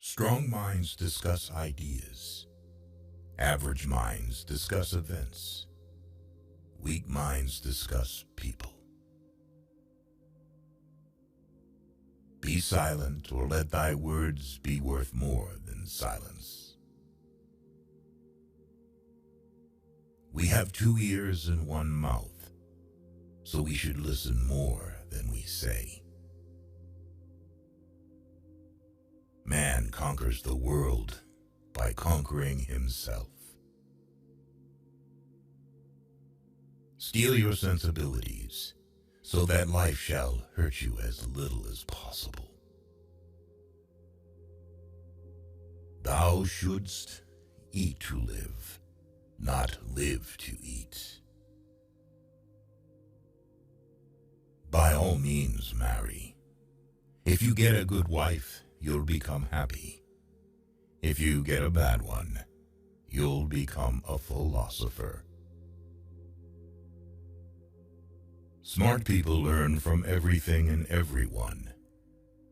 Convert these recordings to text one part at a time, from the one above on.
Strong minds discuss ideas. Average minds discuss events. Weak minds discuss people. Be silent, or let thy words be worth more than silence. We have 2 ears and 1 mouth, so we should listen more than we say. Man conquers the world by conquering himself. Steel your sensibilities, so that life shall hurt you as little as possible. Thou shouldst eat to live, not live to eat. By all means, marry. If you get a good wife, you'll become happy. If you get a bad one, you'll become a philosopher. Smart people learn from everything and everyone.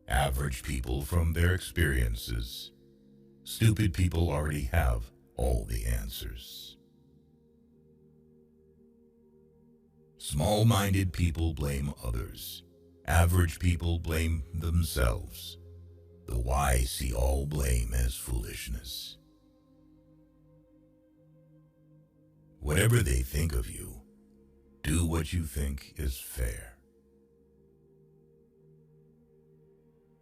Average people from their experiences. Stupid people already have all the answers. Small-minded people blame others. Average people blame themselves. The wise see all blame as foolishness. Whatever they think of you, do what you think is fair.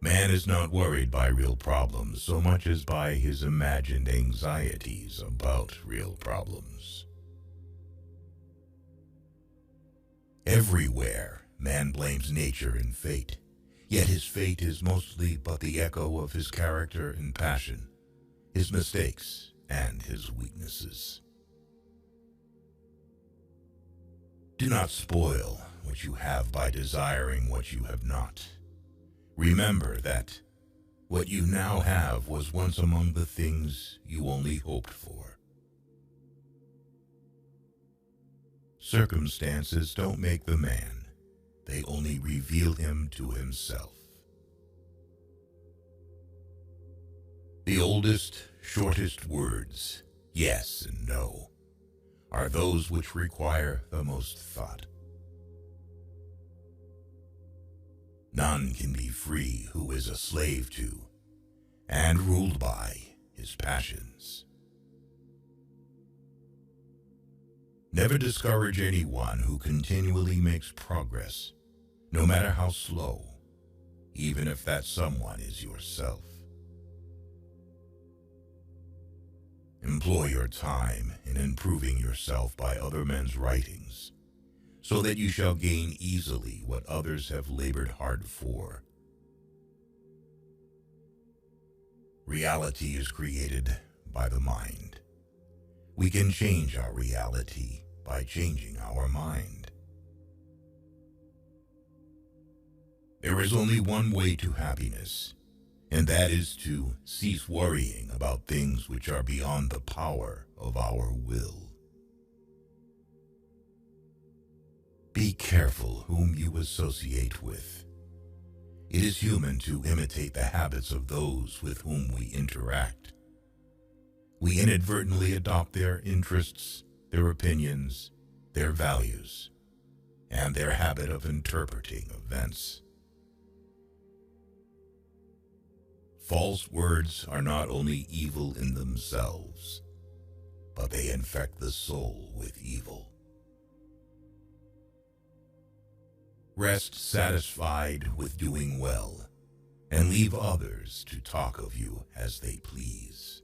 Man is not worried by real problems so much as by his imagined anxieties about real problems. Everywhere, man blames nature and fate, yet his fate is mostly but the echo of his character and passion, his mistakes and his weaknesses. Do not spoil what you have by desiring what you have not. Remember that what you now have was once among the things you only hoped for. Circumstances don't make the man. They only reveal him to himself. The oldest, shortest words, yes and no, are those which require the most thought. None can be free who is a slave to and ruled by his passions. Never discourage anyone who continually makes progress, no matter how slow, even if that someone is yourself. Employ your time in improving yourself by other men's writings, so that you shall gain easily what others have labored hard for. Reality is created by the mind. We can change our reality by changing our mind. There is only one way to happiness, and that is to cease worrying about things which are beyond the power of our will. Be careful whom you associate with. It is human to imitate the habits of those with whom we interact. We inadvertently adopt their interests, their opinions, their values, and their habit of interpreting events. False words are not only evil in themselves, but they infect the soul with evil. Rest satisfied with doing well, and leave others to talk of you as they please.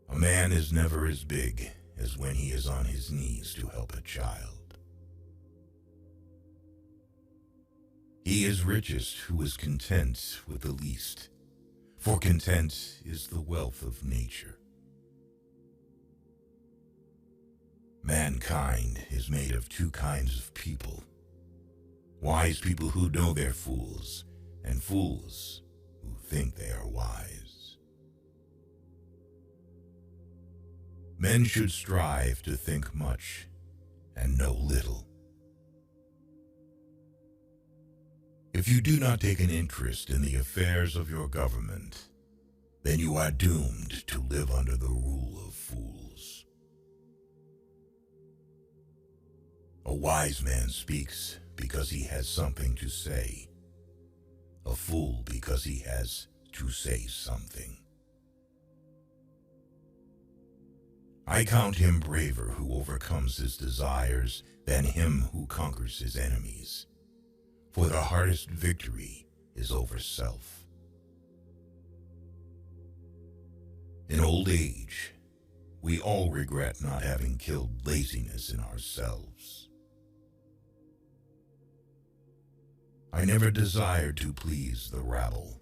A man is never as big as when he is on his knees to help a child. He is richest who is content with the least, for content is the wealth of nature. Mankind is made of 2 kinds of people: wise people who know they're fools, and fools who think they are wise. Men should strive to think much and know little. If you do not take an interest in the affairs of your government, then you are doomed to live under the rule of fools. A wise man speaks because he has something to say. A fool because he has to say something. I count him braver who overcomes his desires than him who conquers his enemies. For the hardest victory is over self. In old age, we all regret not having killed laziness in ourselves. I never desired to please the rabble.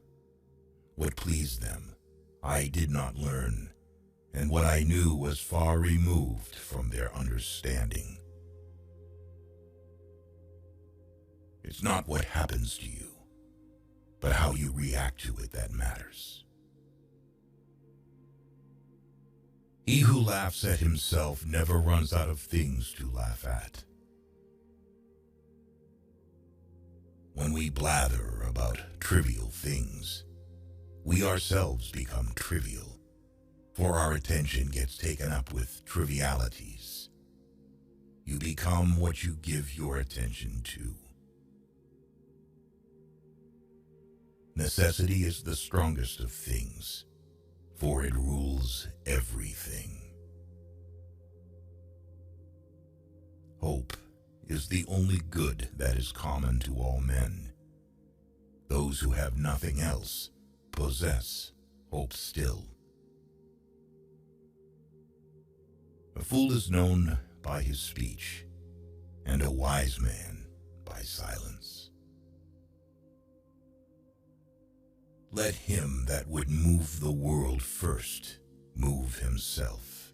What pleased them, I did not learn, and what I knew was far removed from their understanding. It's not what happens to you, but how you react to it that matters. He who laughs at himself never runs out of things to laugh at. When we blather about trivial things, we ourselves become trivial, for our attention gets taken up with trivialities. You become what you give your attention to. Necessity is the strongest of things, for it rules everything. Hope is the only good that is common to all men. Those who have nothing else possess hope still. A fool is known by his speech, and a wise man by silence. Let him that would move the world first move himself.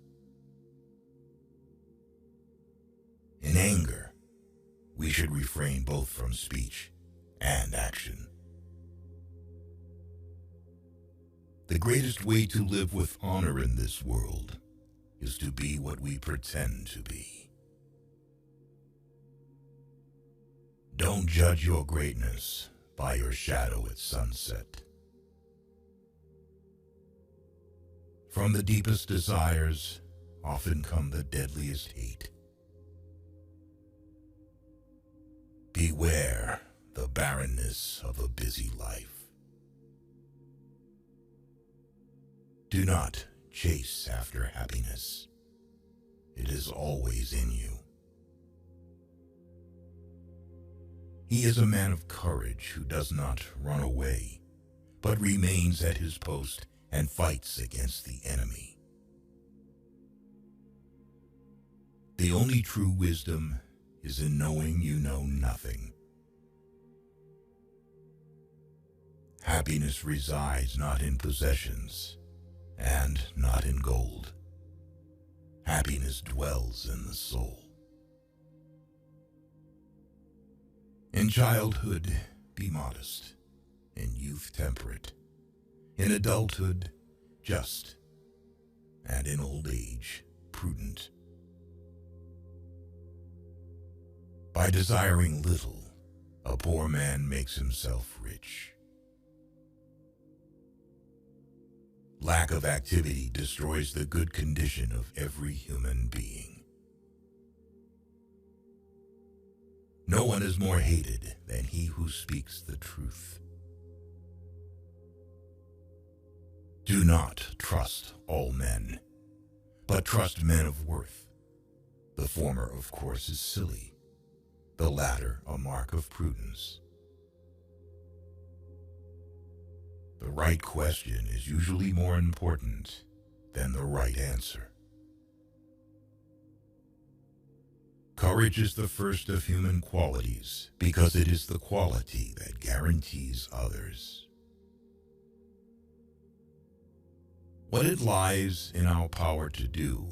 In anger, we should refrain both from speech and action. The greatest way to live with honor in this world is to be what we pretend to be. Don't judge your greatness by your shadow at sunset. From the deepest desires often come the deadliest hate. Beware the barrenness of a busy life. Do not chase after happiness. It is always in you. He is a man of courage who does not run away, but remains at his post and fights against the enemy. The only true wisdom is in knowing you know nothing. Happiness resides not in possessions and not in gold. Happiness dwells in the soul. In childhood, be modest. In youth, temperate. In adulthood, just. And in old age, prudent. By desiring little, a poor man makes himself rich. Lack of activity destroys the good condition of every human being. No one is more hated than he who speaks the truth. Do not trust all men, but trust men of worth. The former, of course, is silly, the latter a mark of prudence. The right question is usually more important than the right answer. Courage is the first of human qualities because it is the quality that guarantees others. What it lies in our power to do,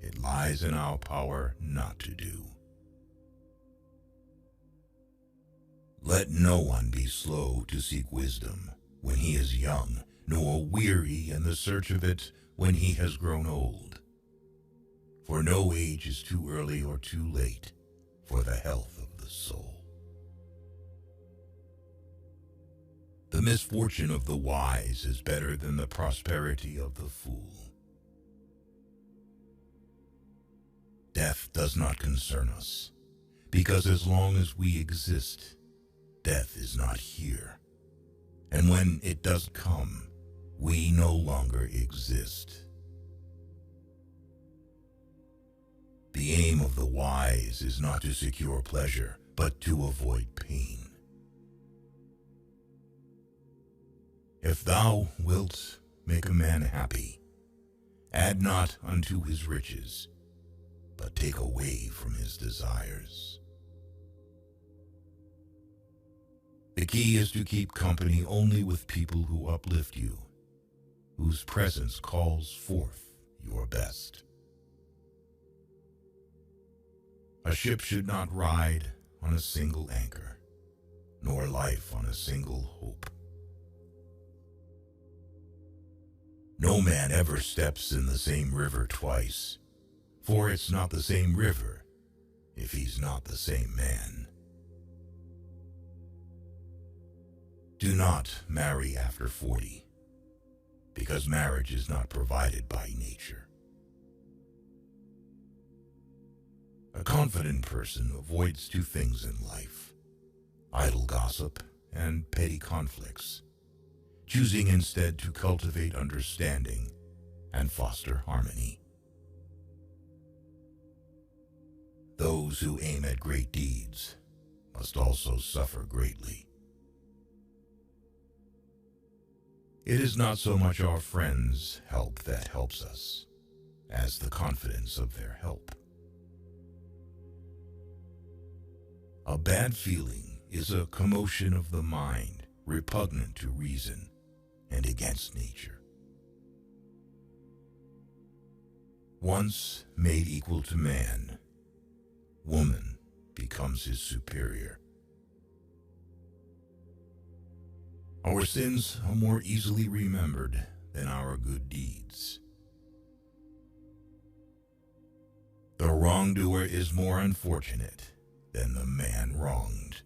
it lies in our power not to do. Let no one be slow to seek wisdom when he is young, nor weary in the search of it when he has grown old. For no age is too early or too late for the health of the soul. The misfortune of the wise is better than the prosperity of the fool. Death does not concern us, because as long as we exist, death is not here. And when it does come, we no longer exist. The aim of the wise is not to secure pleasure, but to avoid pain. If thou wilt make a man happy, add not unto his riches, but take away from his desires. The key is to keep company only with people who uplift you, whose presence calls forth your best. A ship should not ride on a single anchor, nor life on a single hope. No man ever steps in the same river twice, for it's not the same river if he's not the same man. Do not marry after 40, because marriage is not provided by nature. A confident person avoids two things in life: idle gossip and petty conflicts, choosing instead to cultivate understanding and foster harmony. Those who aim at great deeds must also suffer greatly. It is not so much our friends' help that helps us, as the confidence of their help. A bad feeling is a commotion of the mind, repugnant to reason and against nature. Once made equal to man, woman becomes his superior. Our sins are more easily remembered than our good deeds. The wrongdoer is more unfortunate than the man wronged.